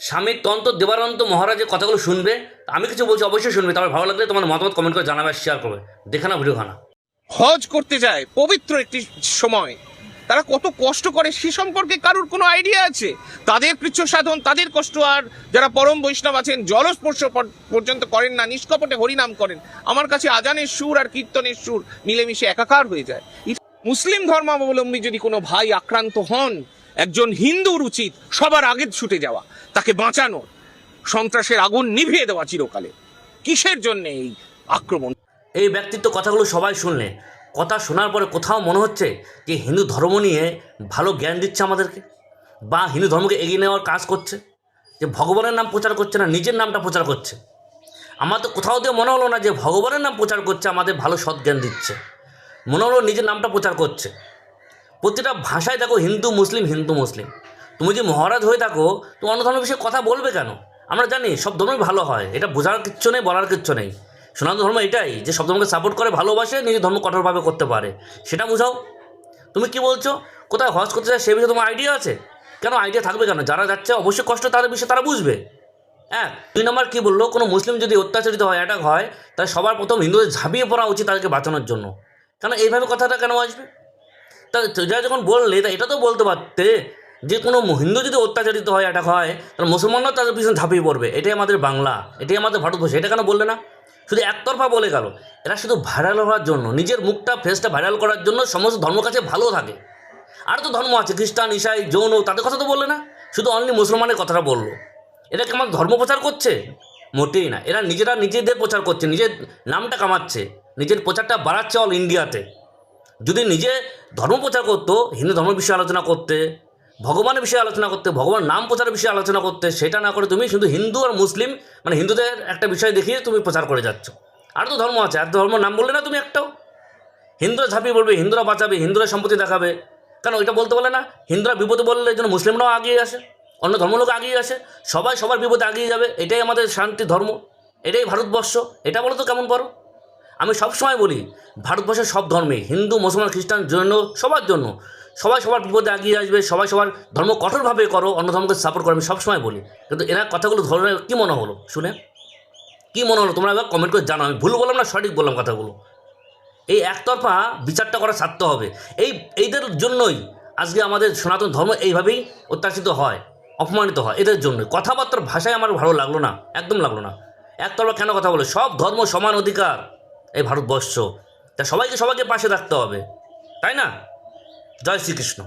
স্বামীর তন্ত্র দেবানন্ত মহারাজের কথাগুলো শুনবে। আমি কিছু বলছি, অবশ্যই শুনবে। তারপর ভালো লাগলে তোমার মতামত কমেন্ট করে জানাবে, শেয়ার করবে। দেখে না ভিডিও খানা। হজ করতে যায় পবিত্র একটি সময়, তারা কত কষ্ট করে সে সম্পর্কে কারুর কোনো আইডিয়া আছে? তাদের কৃচ্ছ সাধন, তাদের কষ্ট। আর যারা পরম বৈষ্ণব আছেন, জলস্পর্শ পর্যন্ত করেন না, নিষ্কপটে হরিনাম করেন, আমার কাছে আজানের সুর আর কীর্তনের সুর মিলেমিশে একাকার হয়ে যায়। মুসলিম ধর্মাবলম্বী যদি কোনো ভাই আক্রান্ত হন, একজন হিন্দুর উচিত সবার আগে ছুটে যাওয়া, তাকে বাঁচানো, সন্ত্রাসের আগুন নিভিয়ে দেওয়া চিরকালে। কিসের জন্য এই আক্রমণ? এই ব্যক্তিত্ব কথাগুলো সবাই শুনলে, কথা শোনার পরে কোথাও মনে হচ্ছে যে হিন্দু ধর্ম নিয়ে ভালো জ্ঞান দিচ্ছে আমাদেরকে, বা হিন্দু ধর্মকে এগিয়ে নেওয়ার কাজ করছে, যে ভগবানের নাম প্রচার করছে না, নিজের নামটা প্রচার করছে। আমার তো কোথাও দিয়ে মনে হলো না যে ভগবানের নাম প্রচার করছে, আমাদের ভালো সৎ জ্ঞান দিচ্ছে। মনে হলো নিজের নামটা প্রচার করছে। প্রতিটা ভাষায় দেখো হিন্দু মুসলিম হিন্দু মুসলিম। তুমি যদি মহারাজ হয়ে থাকো, তো অন্য ধর্মের বিষয়ে কথা বলবে কেন? আমরা জানি সব ধর্মই ভালো হয়, এটা বোঝার কিচ্ছু নেই, বলার কিচ্ছু নেই। সনাতন ধর্ম এটাই, যে সব ধর্মকে সাপোর্ট করে, ভালোবাসে, নিজের ধর্ম কঠোরভাবে করতে পারে, সেটা বোঝাও। তুমি কি বলছো? কোথায় হজ করতে যায় সে বিষয়ে তোমার আইডিয়া আছে? কেন আইডিয়া থাকবে কেন? যারা যাচ্ছে অবশ্যই কষ্ট তাদের বিষয়ে তারা বুঝবে। হ্যাঁ, 2 নম্বর কী বললো, কোনো মুসলিম যদি অত্যাচারিত হয়, অ্যাটাক হয়, তাহলে সবার প্রথম হিন্দুদের ঝাঁপিয়ে পড়া উচিত তাদেরকে বাঁচানোর জন্য। কেন এইভাবে কথাটা কেন আসবে? তা যা যখন বললে, তা এটা তো বলতে পারতে যে কোনো হিন্দু যদি অত্যাচারিত হয়, অ্যাটাক হয়, তাহলে মুসলমানরাও তাদের পিছনে ঝাঁপিয়ে পড়বে। এটাই আমাদের বাংলা, এটাই আমাদের ভারতবর্ষ। এটা কেন বললে না? শুধু একতরফা বলে গেল। এরা শুধু ভাইরাল হওয়ার জন্য, নিজের মুখটা ফেসটা ভাইরাল করার জন্য সমস্ত ধর্ম কাছে ভালো থাকে। আর তো ধর্ম আছে, খ্রিস্টান, ইসাই, জৈন, তাদের কথা তো বললে না, শুধু অনলি মুসলমানের কথাটা বললো। এটা কি আমার ধর্ম প্রচার করছে? মোটেই না। এরা নিজেরা নিজেদের প্রচার করছে, নিজের নামটা কামাচ্ছে, নিজের প্রচারটা বাড়াচ্ছে অল ইন্ডিয়াতে। যদি নিজে ধর্ম প্রচার করতো, হিন্দু ধর্ম বিষয়ে আলোচনা করতে, ভগবানের বিষয়ে আলোচনা করতে, ভগবান নাম প্রচারের বিষয়ে আলোচনা করতে, সেটা না করে তুমি শুধু হিন্দু আর মুসলিম, মানে হিন্দুদের একটা বিষয় দেখিয়ে তুমি প্রচার করে যাচ্ছ। আর তো ধর্ম আছে, আর ধর্ম নাম বললে না তুমি একটাও। হিন্দুরা ঝাঁপিয়ে বলবে, হিন্দুরা বাঁচাবে, হিন্দুরা সম্পত্তি দেখাবে। কেন ওইটা বলতে বলে না? হিন্দুরা বিপদে বললে যেন মুসলিমরাও আগিয়ে আসে, অন্য ধর্মলোক আগিয়ে আসে, সবাই সবার বিপদে আগিয়ে যাবে। এটাই আমাদের শান্তি ধর্ম, এটাই ভারতবর্ষ। এটা বলো তো কেমন পারো? আমি সবসময় বলি, ভারতবর্ষের সব ধর্মে, হিন্দু, মুসলমান, খ্রিস্টান, জৈন, সবার জন্য সবাই সবার বিপদে এগিয়ে আসবে, সবাই সবার ধর্ম কঠোরভাবে করো, অন্য ধর্মকে সাপোর্ট করো, আমি সবসময় বলি। কিন্তু এরা কথাগুলো ধরে কী মনে হলো শুনে? কী মনে হলো তোমরা এবার কমেন্ট করে জানো। আমি ভুল বললাম না সঠিক বললাম কথাগুলো? এই একতরফা বিচারটা করা ছাড়তে হবে। এইদের জন্যই আজকে আমাদের সনাতন ধর্ম এইভাবেই অত্যাচারিত হয়, অপমানিত হয়, এদের জন্য। কথাবার্তার ভাষায় আমার ভালো লাগলো না, একদম লাগলো না। একতরফা কেন কথা বলে? সব ধর্ম সমান অধিকার এই ভারতবর্ষ, তা সবাইকে সবাইকে পাশে রাখতে হবে, তাই না? জয় শ্রীকৃষ্ণ।